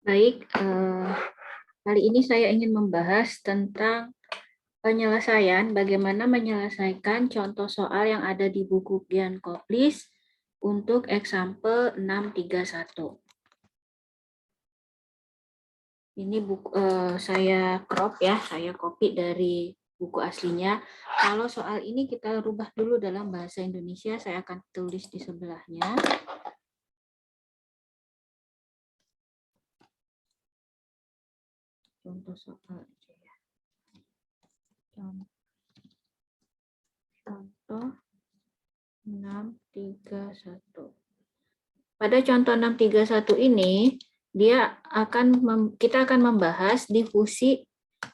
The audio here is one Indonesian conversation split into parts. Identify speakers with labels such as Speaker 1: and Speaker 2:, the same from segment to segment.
Speaker 1: Baik, kali ini saya ingin membahas tentang penyelesaian, bagaimana menyelesaikan contoh soal yang ada di buku Gian Koplis untuk example 631. Ini buku, saya crop ya, saya copy dari buku aslinya. Kalau soal ini kita rubah dulu dalam bahasa Indonesia, saya akan tulis di sebelahnya. Contoh soal aja ya. Contoh 631. Pada contoh 631 ini, kita akan membahas difusi,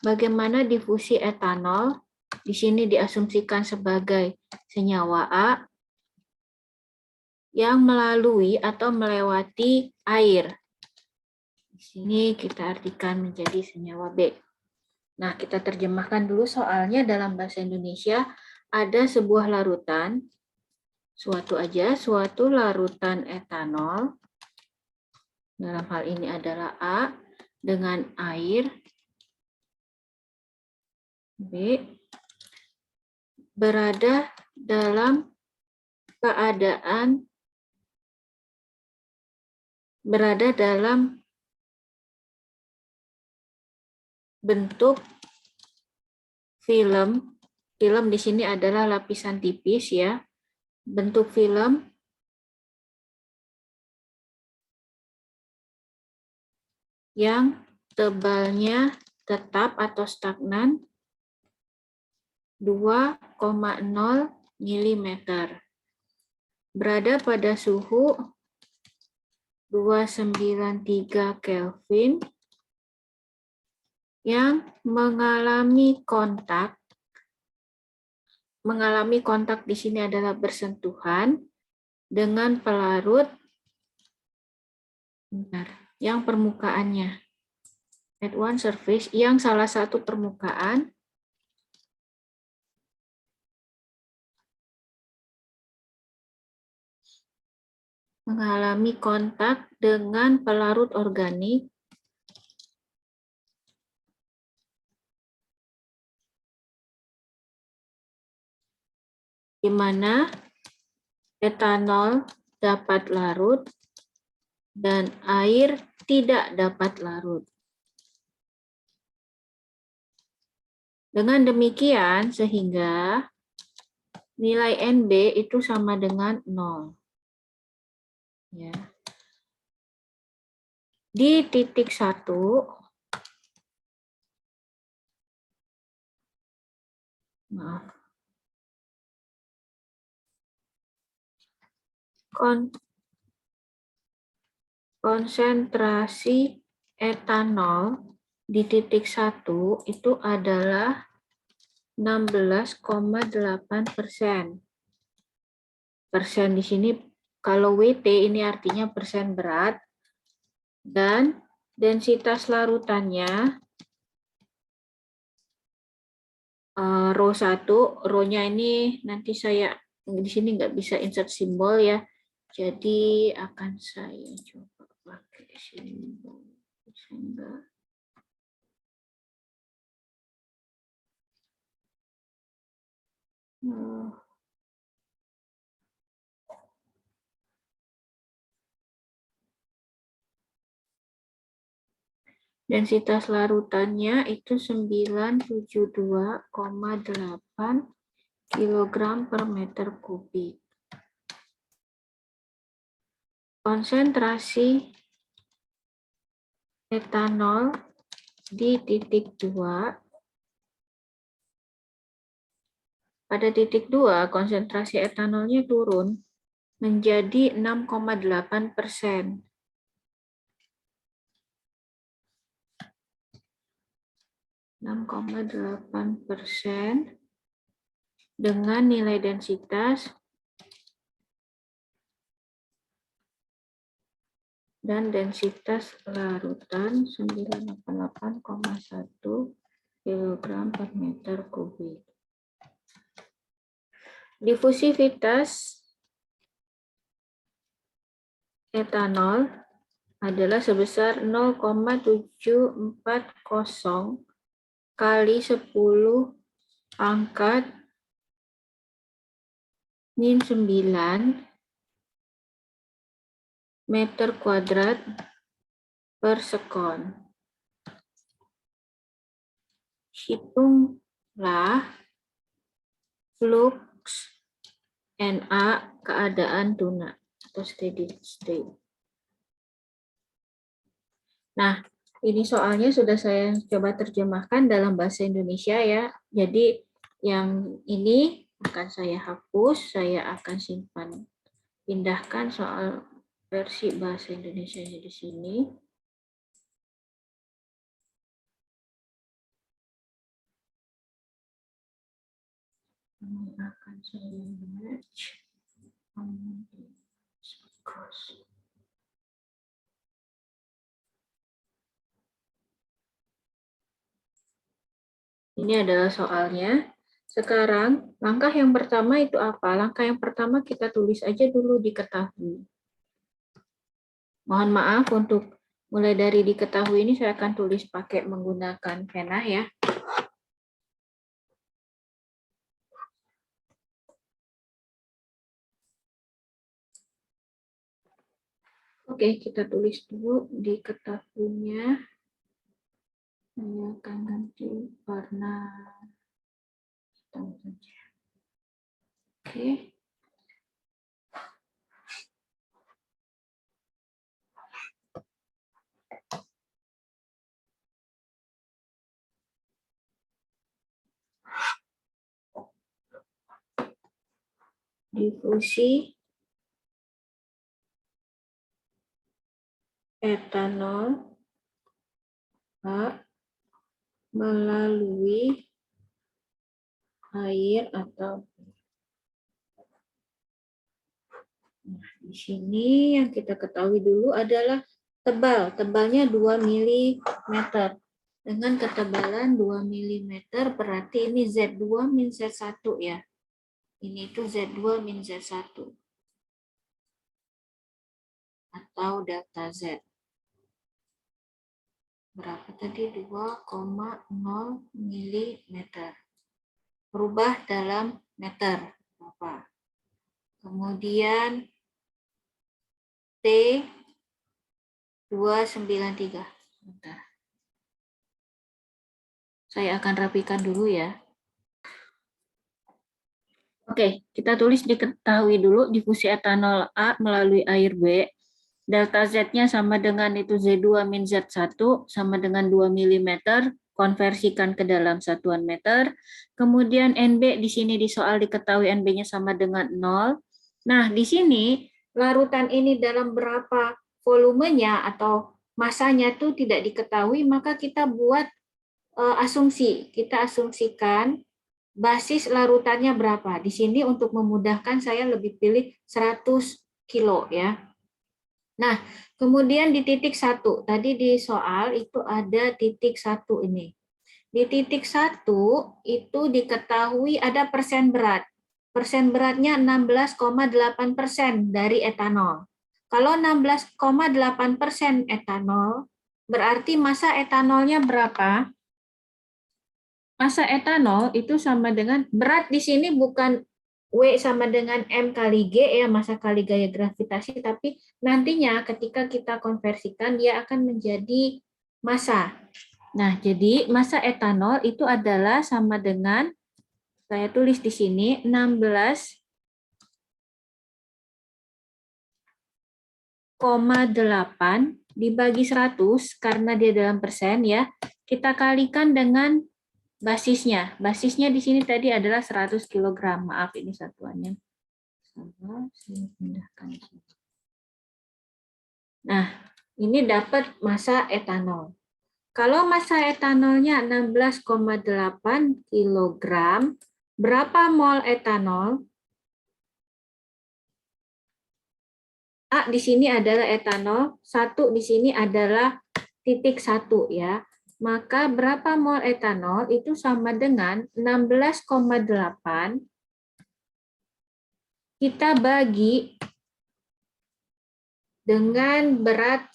Speaker 1: bagaimana difusi etanol di sini diasumsikan sebagai senyawa A yang melalui atau melewati air. Di sini kita artikan menjadi senyawa B. Nah, kita terjemahkan dulu soalnya dalam bahasa Indonesia. Ada sebuah larutan, suatu larutan etanol, dalam hal ini adalah A, dengan air B, berada dalam bentuk film. Film di sini adalah lapisan tipis ya. Bentuk film yang tebalnya tetap atau stagnan 2,0 mm. Berada pada suhu 293 Kelvin yang mengalami kontak di sini adalah bersentuhan dengan pelarut yang permukaannya at one surface, yang salah satu permukaan mengalami kontak dengan pelarut organik di mana etanol dapat larut dan air tidak dapat larut. Dengan demikian, sehingga nilai NB itu sama dengan 0. Ya. Di titik 1, konsentrasi etanol di titik 1 itu adalah 16,8%. Persen di sini kalau WT ini artinya persen berat, dan densitas larutannya rho 1, rho-nya ini nanti saya di sini nggak bisa insert simbol ya. Jadi akan saya coba pakai simbol. Bisa enggak? Densitas larutannya itu 972,8 kg per meter kubik. Konsentrasi etanol di titik 2. Pada titik 2, konsentrasi etanolnya turun menjadi 6,8%. Dengan nilai densitas dan densitas larutan 988,1 kg per meter kubik. Difusivitas etanol adalah sebesar 0,740 kali 10 pangkat min 9 meter kuadrat per sekon. Hitunglah flux NA keadaan tuna atau steady state. Nah, ini soalnya sudah saya coba terjemahkan dalam bahasa Indonesia ya. Jadi yang ini akan saya hapus, saya akan simpan. Pindahkan soal versi bahasa Indonesia di sini. Ini akan saya merge. Ini adalah soalnya. Sekarang, langkah yang pertama itu apa? Langkah yang pertama kita tulis aja dulu diketahui. Mohon maaf untuk mulai dari diketahui ini saya akan tulis pakai menggunakan pena ya. Oke, kita tulis dulu diketahuinya. Saya akan ganti warna hitam saja. Oke. Difusi etanol A melalui air atau nah, di sini yang kita ketahui dulu adalah tebalnya 2 mm. Dengan ketebalan 2 mm berarti ini Z2 min Z1 ya. Ini itu Z2 min Z1 atau delta Z. Berapa tadi? 2,0 mm. Berubah dalam meter. Berapa? Kemudian T 293. Bentar. Saya akan rapikan dulu ya. Oke, kita tulis diketahui dulu difusi etanol A melalui air B. Delta Z-nya sama dengan itu Z2 min Z1 sama dengan 2 mm, konversikan ke dalam satuan meter. Kemudian NB di sini di soal diketahui NB-nya sama dengan 0. Nah, di sini larutan ini dalam berapa volumenya atau masanya itu tidak diketahui, maka kita buat asumsi. Kita asumsikan basis larutannya berapa. Di sini untuk memudahkan saya lebih pilih 100 kilo ya. Nah, kemudian di titik 1, tadi di soal itu ada titik 1 ini. Di titik 1 itu diketahui ada persen berat. Persen beratnya 16,8% dari etanol. Kalau 16,8% etanol, berarti massa etanolnya berapa? Massa etanol itu sama dengan, berat di sini bukan W sama dengan M kali G ya, massa kali gaya gravitasi, tapi nantinya ketika kita konversikan dia akan menjadi massa. Nah, jadi massa etanol itu adalah sama dengan, saya tulis di sini 16,8 dibagi 100 karena dia dalam persen ya. Kita kalikan dengan basisnya. Basisnya di sini tadi adalah 100 kg. Maaf, ini satuannya. Saya pindahkan. Nah, ini dapat massa etanol. Kalau massa etanolnya 16,8 kg, berapa mol etanol? A di sini adalah etanol, 1 di sini adalah titik 1 ya. Maka berapa mol etanol itu sama dengan 16,8 kita bagi dengan berat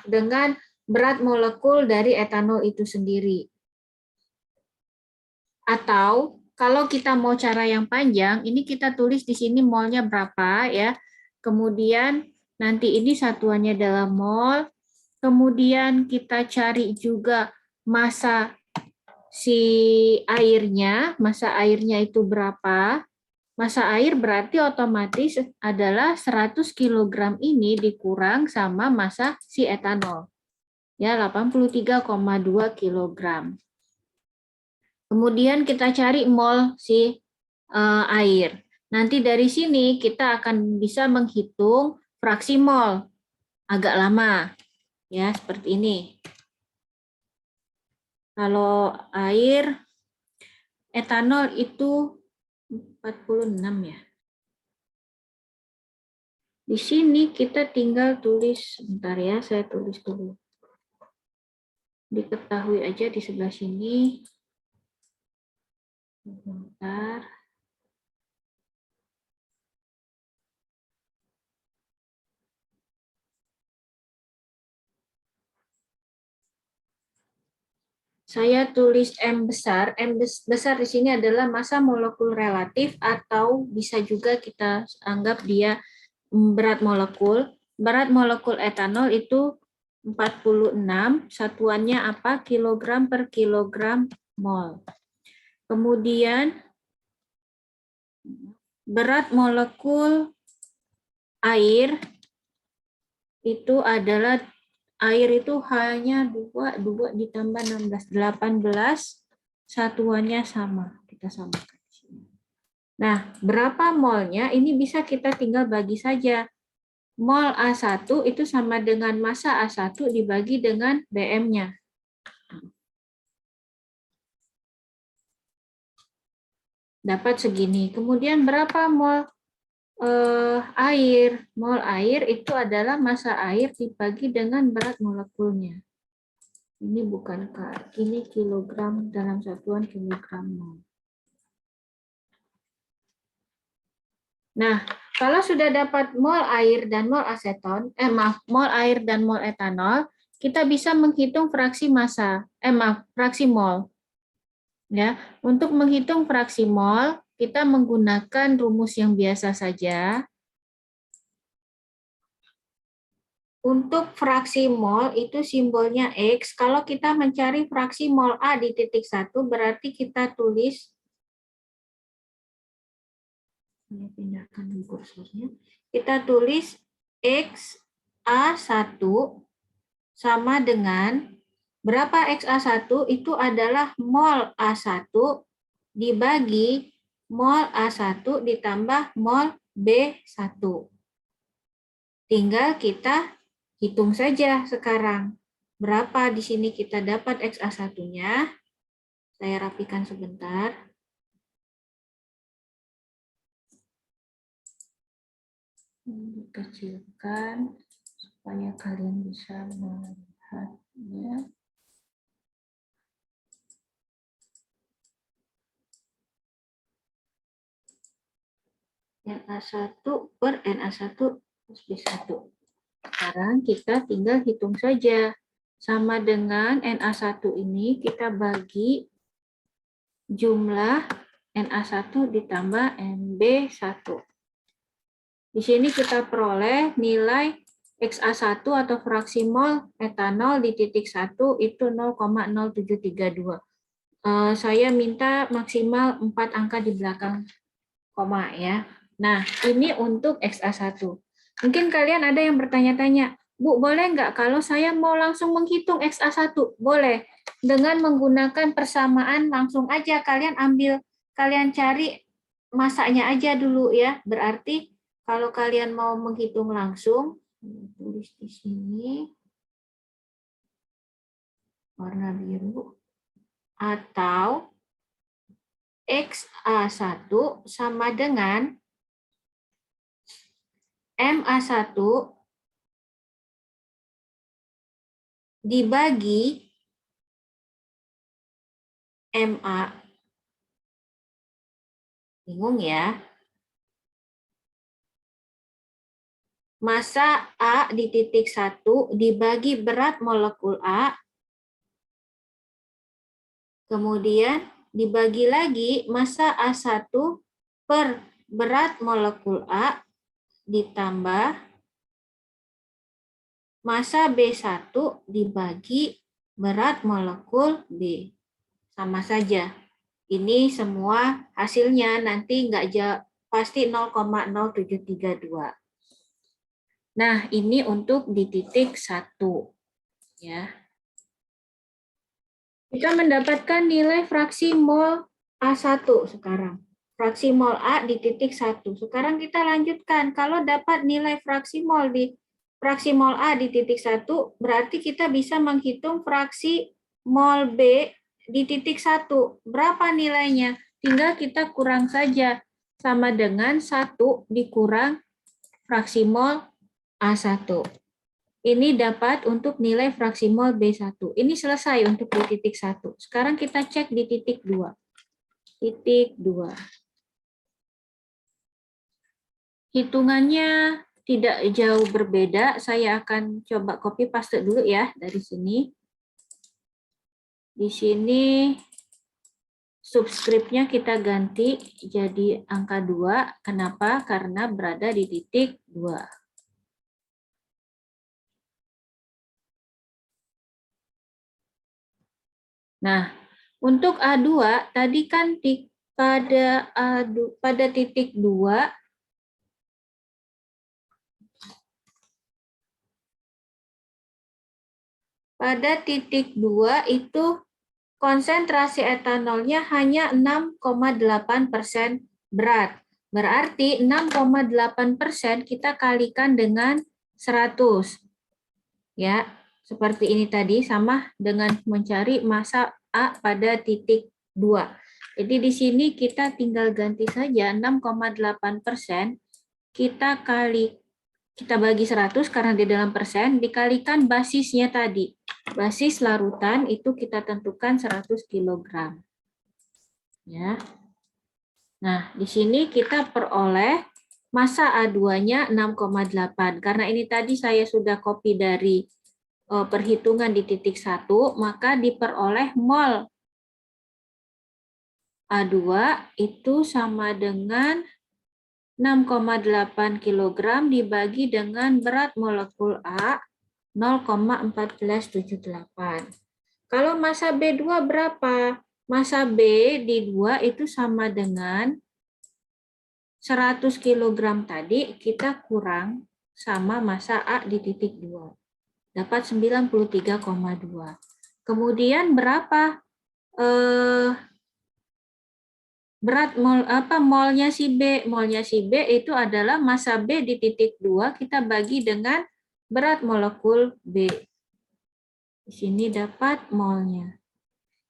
Speaker 1: dengan berat molekul dari etanol itu sendiri. Atau kalau kita mau cara yang panjang, ini kita tulis di sini molnya berapa ya. Kemudian nanti ini satuannya dalam mol. Kemudian kita cari juga massa si airnya, massa airnya itu berapa. Massa air berarti otomatis adalah 100 kg ini dikurang sama massa si etanol. Ya, 83,2 kg. Kemudian kita cari mol si air. Nanti dari sini kita akan bisa menghitung fraksi mol. Agak lama. Ya, seperti ini. Kalau air etanol itu 46 ya. Di sini kita tinggal tulis, bentar ya, saya tulis dulu. Diketahui aja di sebelah sini. Bentar. Saya tulis M besar. M besar di sini adalah massa molekul relatif atau bisa juga kita anggap dia berat molekul. Berat molekul etanol itu 46, satuannya apa? Kilogram per kilogram mol. Kemudian berat molekul air itu adalah air itu hanya 2 ditambah 16, 18, satuannya sama. Kita samakan. Nah, berapa molnya? Ini bisa kita tinggal bagi saja. Mol A1 itu sama dengan massa A1 dibagi dengan BM-nya. Dapat segini. Kemudian berapa mol air? Mol air itu adalah massa air dibagi dengan berat molekulnya. Ini bukan ini kilogram dalam satuan kilogram mol. Nah, kalau sudah dapat mol air dan mol aseton, mol air dan mol etanol, kita bisa menghitung fraksi massa, fraksi mol. Ya, untuk menghitung fraksi mol, kita menggunakan rumus yang biasa saja. Untuk fraksi mol itu simbolnya X. Kalau kita mencari fraksi mol A di titik 1, berarti kita tulis, saya pindahkan kursornya, kita tulis X A1 sama dengan berapa XA1 itu adalah mol A1 dibagi mol A1 ditambah mol B1. Tinggal kita hitung saja sekarang. Berapa di sini kita dapat XA1-nya. Saya rapikan sebentar. Kecilkan supaya kalian bisa melihatnya. Na1 per Na1 plus B1. Sekarang kita tinggal hitung saja. Sama dengan Na1 ini kita bagi jumlah Na1 ditambah Nb1. Di sini kita peroleh nilai XA1 atau fraksi mol etanol di titik 1 itu 0,0732. Saya minta maksimal 4 angka di belakang koma ya. Nah, ini untuk XA1. Mungkin kalian ada yang bertanya-tanya, Bu, boleh nggak kalau saya mau langsung menghitung XA1? Boleh. Dengan menggunakan persamaan langsung aja kalian cari masanya aja dulu ya. Berarti kalau kalian mau menghitung langsung, tulis di sini warna biru, atau XA1 sama dengan MA1 dibagi MA. Bingung ya? massa A di titik 1 dibagi berat molekul A, kemudian dibagi lagi massa A1 per berat molekul A ditambah massa B1 dibagi berat molekul B. Sama saja. Ini semua hasilnya nanti pasti 0,0732. Nah, ini untuk di titik 1. Ya. Kita mendapatkan nilai fraksi mol A1 sekarang. Fraksi mol A di titik 1. Sekarang kita lanjutkan. Kalau dapat nilai fraksi mol A di titik 1, berarti kita bisa menghitung fraksi mol B di titik 1. Berapa nilainya? Tinggal kita kurang saja. Sama dengan 1 dikurang fraksi mol A1. Ini dapat untuk nilai fraksi mol B1. Ini selesai untuk di titik 1. Sekarang kita cek di titik 2. Titik 2. Hitungannya tidak jauh berbeda. Saya akan coba copy paste dulu ya dari sini. Di sini subskripnya kita ganti jadi angka 2. Kenapa? Karena berada di titik 2. Nah, untuk A2 tadi kan pada titik 2 itu konsentrasi etanolnya hanya 6,8% berat. Berarti 6,8% kita kalikan dengan 100. Ya, seperti ini tadi sama dengan mencari massa A pada titik 2. Jadi di sini kita tinggal ganti saja 6,8% kita bagi 100 karena di dalam persen dikalikan basisnya tadi. Basis larutan itu kita tentukan 100 kg. Ya. Nah, di sini kita peroleh massa A2-nya 6,8. Karena ini tadi saya sudah copy dari perhitungan di titik 1, maka diperoleh mol A2 itu sama dengan 6,8 kg dibagi dengan berat molekul A 0,1478. Kalau massa B2 berapa? Massa B di 2 itu sama dengan 100 kg tadi kita kurang sama massa A di titik 2. Dapat 93,2. Kemudian berapa berat molnya si B? Molnya si B itu adalah massa B di titik 2 kita bagi dengan berat molekul B. Di sini dapat molnya.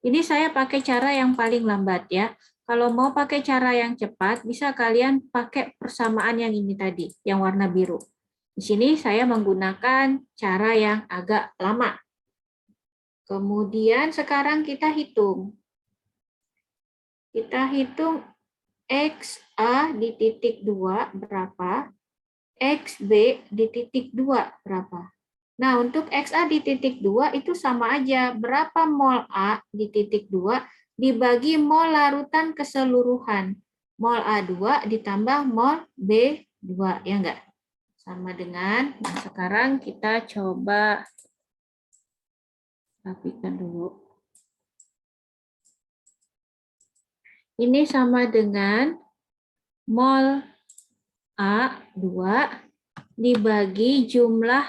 Speaker 1: Ini saya pakai cara yang paling lambat ya. Kalau mau pakai cara yang cepat, bisa kalian pakai persamaan yang ini tadi, yang warna biru. Di sini saya menggunakan cara yang agak lama. Kemudian sekarang kita hitung. Kita hitung XA di titik 2 berapa, XB di titik 2 berapa. Nah, untuk XA di titik 2 itu sama aja. Berapa mol A di titik 2 dibagi mol larutan keseluruhan. Mol A2 ditambah mol B2, ya enggak? Sama dengan, nah sekarang kita coba rapikan dulu. Ini sama dengan mol A2 dibagi jumlah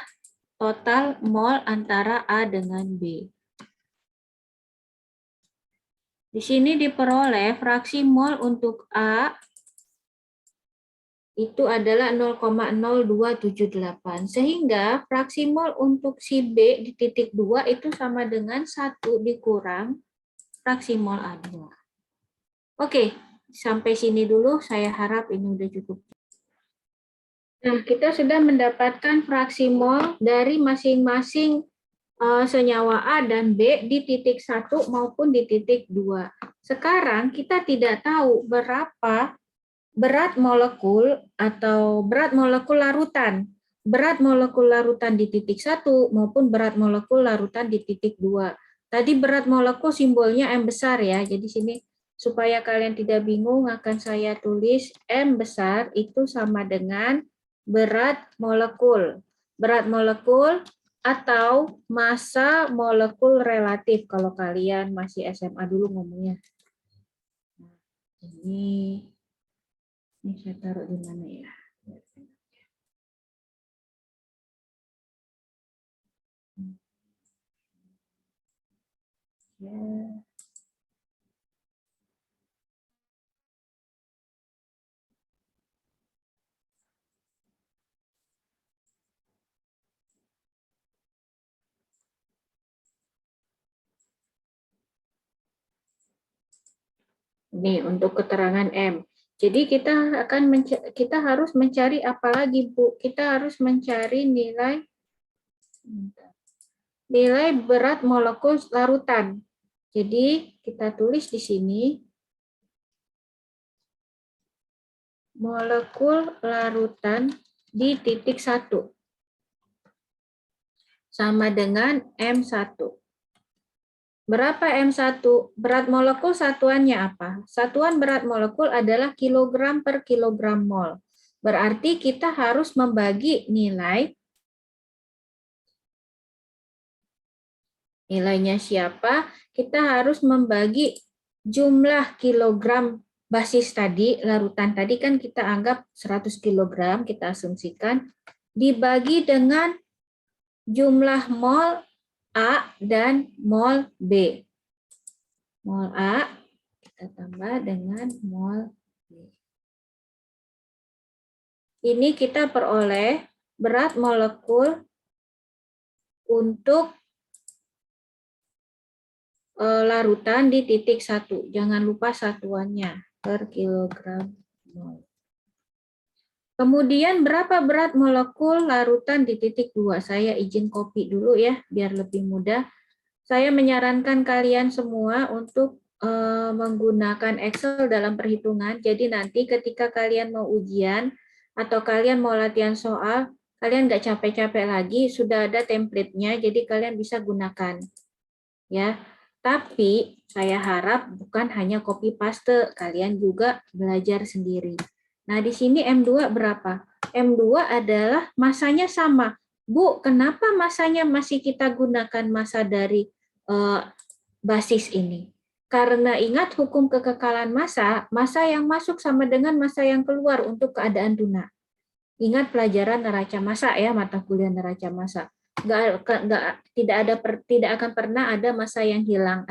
Speaker 1: total mol antara A dengan B. Di sini diperoleh fraksi mol untuk A itu adalah 0,0278. Sehingga fraksi mol untuk si B di titik 2 itu sama dengan 1 dikurang fraksi mol A2. Oke, sampai sini dulu. Saya harap ini udah cukup. Nah, kita sudah mendapatkan fraksi mol dari masing-masing senyawa A dan B di titik 1 maupun di titik 2. Sekarang kita tidak tahu berapa berat molekul atau berat molekul larutan. berat molekul larutan di titik 1 maupun berat molekul larutan di titik 2. Tadi berat molekul simbolnya M besar ya, jadi sini supaya kalian tidak bingung akan saya tulis M besar itu sama dengan berat molekul. Berat molekul atau massa molekul relatif kalau kalian masih SMA dulu ngomongnya. Ini saya taruh di mana ya? Ya. Nih untuk keterangan M. Jadi kita harus mencari apa lagi, Bu? Kita harus mencari nilai berat molekul larutan. Jadi kita tulis di sini molekul larutan di titik 1 sama dengan M1. Berapa M1? Berat molekul satuannya apa? Satuan berat molekul adalah kilogram per kilogram mol. Berarti kita harus membagi nilainya siapa? Kita harus membagi jumlah kilogram basis tadi, larutan tadi kan kita anggap 100 kilogram, kita asumsikan, dibagi dengan jumlah mol A dan mol B. Mol A kita tambah dengan mol B. Ini kita peroleh berat molekul untuk larutan di titik 1. Jangan lupa satuannya per kilogram mol. Kemudian berapa berat molekul larutan di titik 2? Saya izin copy dulu ya, biar lebih mudah. Saya menyarankan kalian semua untuk menggunakan Excel dalam perhitungan. Jadi nanti ketika kalian mau ujian atau kalian mau latihan soal, kalian nggak capek-capek lagi, sudah ada template-nya, jadi kalian bisa gunakan. Ya, tapi saya harap bukan hanya copy paste, kalian juga belajar sendiri. Nah, di sini M2 berapa? M2 adalah masanya sama. Bu, kenapa masanya masih kita gunakan massa dari basis ini? Karena ingat hukum kekekalan massa, massa yang masuk sama dengan massa yang keluar untuk keadaan tuna. Ingat pelajaran neraca massa ya, mata kuliah neraca massa. Tidak akan pernah ada massa yang hilang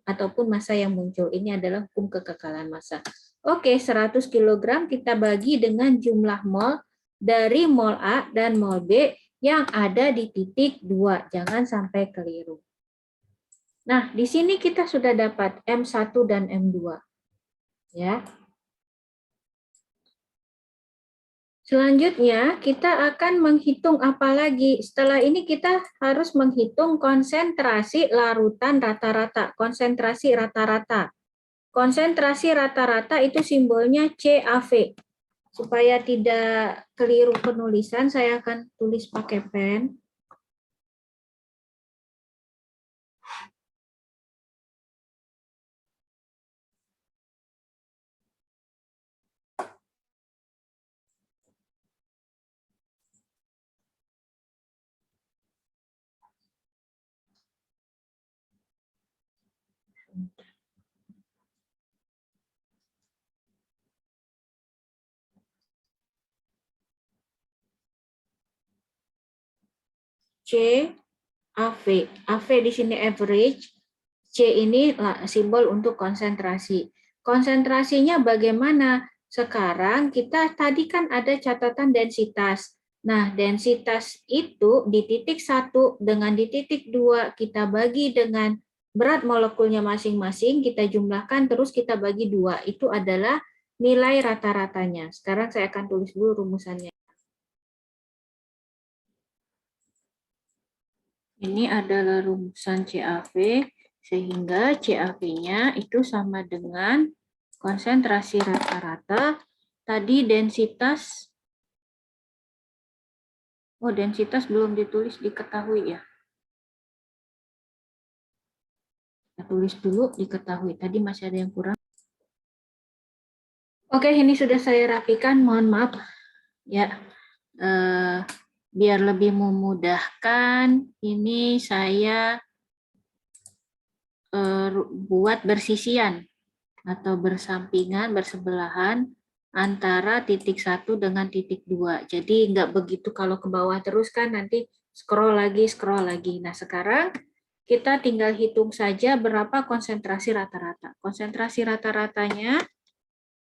Speaker 1: ataupun massa yang muncul. Ini adalah hukum kekekalan massa. Oke, 100 kg kita bagi dengan jumlah mol dari mol A dan mol B yang ada di titik 2. Jangan sampai keliru. Nah, di sini kita sudah dapat M1 dan M2. Ya. Selanjutnya, kita akan menghitung apa lagi? Setelah ini kita harus menghitung konsentrasi larutan rata-rata. Konsentrasi rata-rata. Konsentrasi rata-rata itu simbolnya CAV. Supaya tidak keliru penulisan, saya akan tulis pakai pen. CAV. AV di sini average. C ini simbol untuk konsentrasi. Konsentrasinya bagaimana? Sekarang kita tadi kan ada catatan densitas. Nah, densitas itu di titik 1 dengan di titik 2 kita bagi dengan berat molekulnya masing-masing, kita jumlahkan terus kita bagi 2. Itu adalah nilai rata-ratanya. Sekarang saya akan tulis dulu rumusannya. Ini adalah rumusan CAV, sehingga CAV-nya itu sama dengan konsentrasi rata-rata, tadi densitas, Oh, densitas belum ditulis diketahui ya. Kita tulis dulu diketahui. Tadi masih ada yang kurang. Oke, ini sudah saya rapikan. Mohon maaf ya. Biar lebih memudahkan, ini saya buat bersisian atau bersampingan, bersebelahan antara titik 1 dengan titik 2. Jadi nggak begitu kalau ke bawah terus kan nanti scroll lagi, scroll lagi. Nah sekarang kita tinggal hitung saja berapa konsentrasi rata-rata. Konsentrasi rata-ratanya,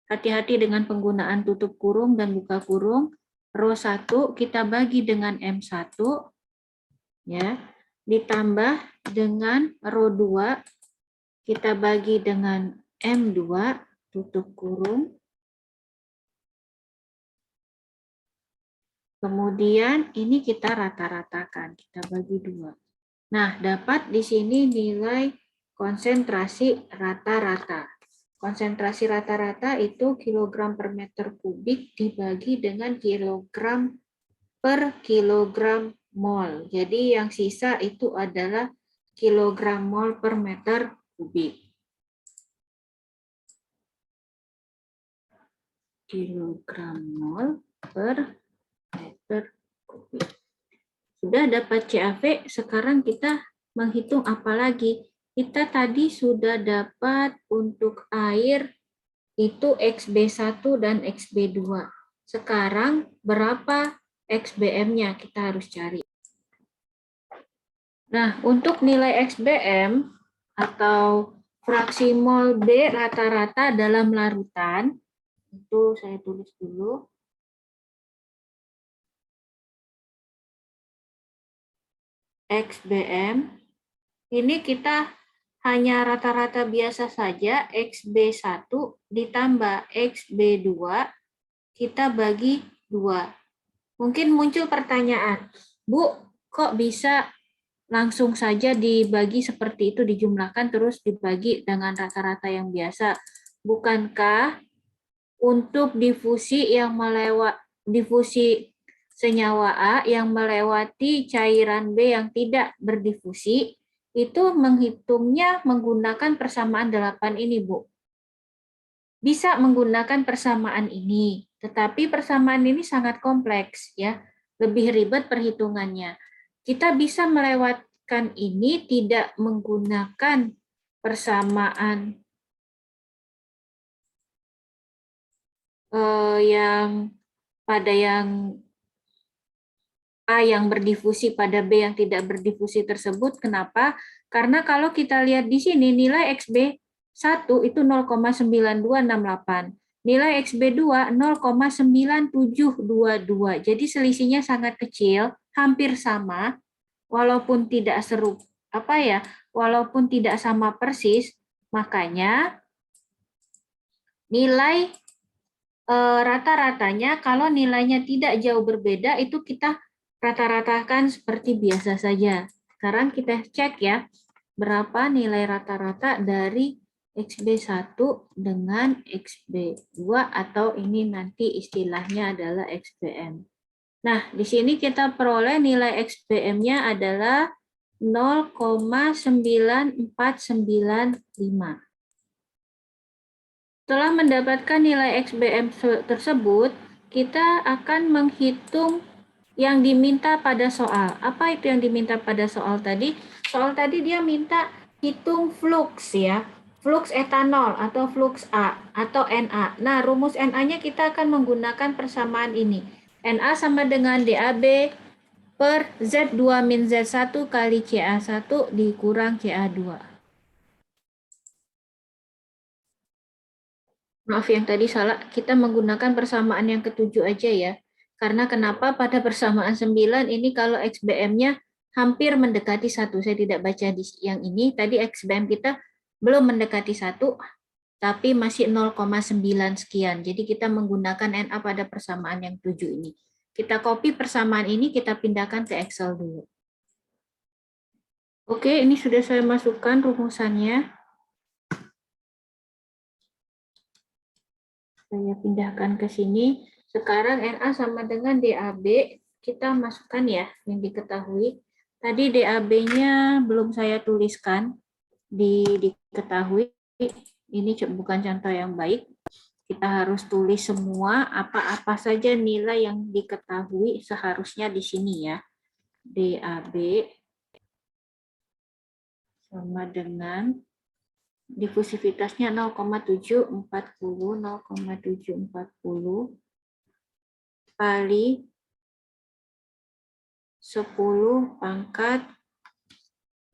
Speaker 1: hati-hati dengan penggunaan tutup kurung dan buka kurung. Row 1 kita bagi dengan M1, ya, ditambah dengan row 2 kita bagi dengan M2 tutup kurung. Kemudian ini kita rata-ratakan, kita bagi 2. Nah, dapat di sini nilai konsentrasi rata-rata. Konsentrasi rata-rata itu kilogram per meter kubik dibagi dengan kilogram per kilogram mol. Jadi yang sisa itu adalah kilogram mol per meter kubik. Kilogram mol per meter kubik. Sudah dapat CAV, sekarang kita menghitung apa lagi? Kita tadi sudah dapat untuk air itu XB1 dan XB2. Sekarang berapa XBM-nya kita harus cari. Nah, untuk nilai XBM atau fraksi mol B rata-rata dalam larutan, itu saya tulis dulu. XBM, ini kita hanya rata-rata biasa saja, XB1 ditambah XB2, kita bagi 2. Mungkin muncul pertanyaan, Bu, kok bisa langsung saja dibagi seperti itu, dijumlahkan terus dibagi dengan rata-rata yang biasa? Bukankah untuk difusi yang difusi senyawa A yang melewati cairan B yang tidak berdifusi, itu menghitungnya menggunakan persamaan 8 ini, Bu. Bisa menggunakan persamaan ini, tetapi persamaan ini sangat kompleks, ya, lebih ribet perhitungannya. Kita bisa melewatkan ini tidak menggunakan persamaan yang pada yang A yang berdifusi pada B yang tidak berdifusi tersebut. Kenapa? Karena kalau kita lihat di sini nilai XB1 itu 0,9268. Nilai XB2 0,9722. Jadi selisihnya sangat kecil, hampir sama, walaupun tidak walaupun tidak sama persis, makanya nilai rata-ratanya kalau nilainya tidak jauh berbeda itu kita rata-ratakan seperti biasa saja. Sekarang kita cek ya, berapa nilai rata-rata dari XB1 dengan XB2 atau ini nanti istilahnya adalah XBM. Nah, di sini kita peroleh nilai XBM-nya adalah 0,9495. Setelah mendapatkan nilai XBM tersebut, kita akan menghitung yang diminta pada soal. Apa itu yang diminta pada soal tadi? Soal tadi dia minta hitung flux ya, flux etanol atau flux A atau Na. Nah, rumus Na-nya kita akan menggunakan persamaan ini. Na sama dengan DAB per Z2-Z1 kali Ca1 dikurang Ca2. Maaf yang tadi salah, kita menggunakan persamaan yang ketujuh aja ya. Karena kenapa pada persamaan 9 ini kalau XBM-nya hampir mendekati 1. Saya tidak baca di yang ini, tadi XBM kita belum mendekati 1, tapi masih 0,9 sekian. Jadi kita menggunakan Na pada persamaan yang 7 ini. Kita copy persamaan ini, kita pindahkan ke Excel dulu. Oke, ini sudah saya masukkan rumusannya. Saya pindahkan ke sini. Sekarang Na sama dengan DAB, kita masukkan ya yang diketahui. Tadi DAB-nya belum saya tuliskan, diketahui. Ini bukan contoh yang baik. Kita harus tulis semua apa-apa saja nilai yang diketahui seharusnya di sini ya. DAB sama dengan difusivitasnya 0,740 kali 10 pangkat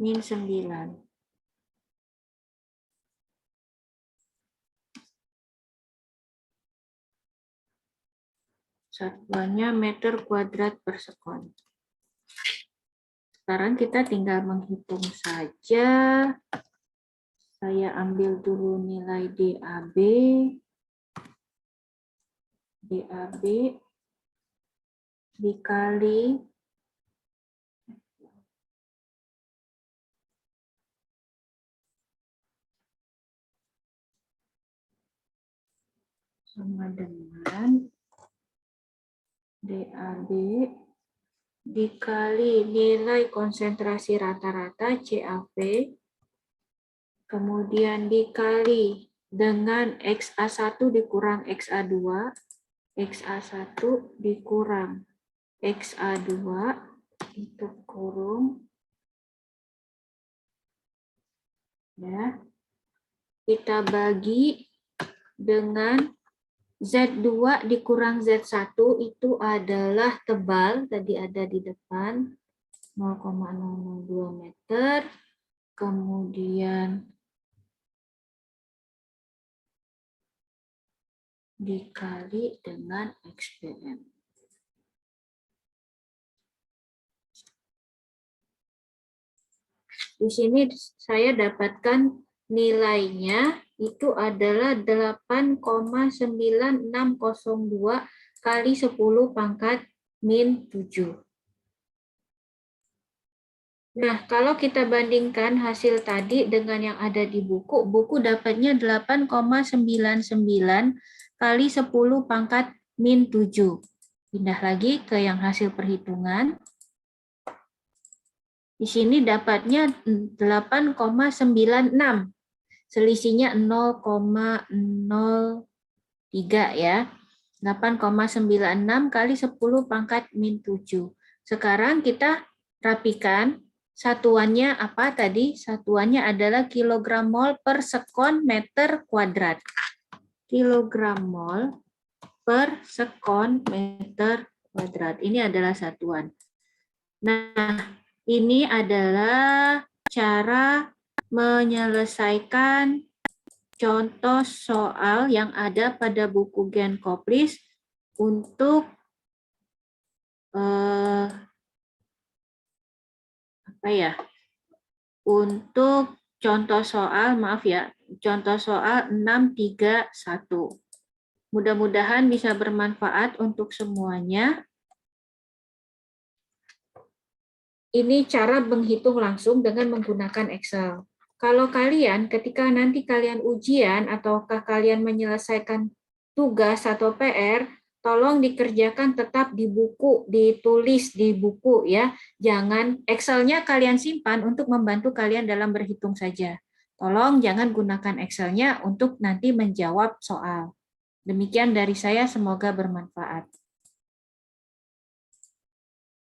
Speaker 1: min 9. Satuannya meter kuadrat per sekon. Sekarang kita tinggal menghitung saja. Saya ambil dulu nilai DAB. DAB dikali sama dengan DAB dikali nilai konsentrasi rata-rata CAV, kemudian dikali dengan XA1 dikurang XA2, XA1 dikurang XA2 itu kurung ya. Kita bagi dengan Z2 dikurang Z1 itu adalah tebal, tadi ada di depan 0,002 meter, kemudian dikali dengan XPM. Di sini saya dapatkan nilainya itu adalah 8,9602 kali 10 pangkat min 7. Nah, kalau kita bandingkan hasil tadi dengan yang ada di buku, buku dapatnya 8,99 kali 10 pangkat min 7. Pindah lagi ke yang hasil perhitungan. Di sini dapatnya 8,96. Selisihnya 0,03 ya. 8,96 kali 10 pangkat min 7. Sekarang kita rapikan satuannya apa tadi? Satuannya adalah kilogram mol per sekon meter kuadrat. Kilogram mol per sekon meter kuadrat. Ini adalah satuan. Nah, ini adalah cara menyelesaikan contoh soal yang ada pada buku Genkoplis untuk untuk contoh soal, maaf ya, contoh soal 631. Mudah-mudahan bisa bermanfaat untuk semuanya. Ini cara menghitung langsung dengan menggunakan Excel. Kalau kalian, ketika nanti kalian ujian ataukah kalian menyelesaikan tugas atau PR, tolong dikerjakan tetap di buku, ditulis di buku ya. Jangan Excel-nya kalian simpan untuk membantu kalian dalam berhitung saja. Tolong jangan gunakan Excel-nya untuk nanti menjawab soal. Demikian dari saya, semoga bermanfaat.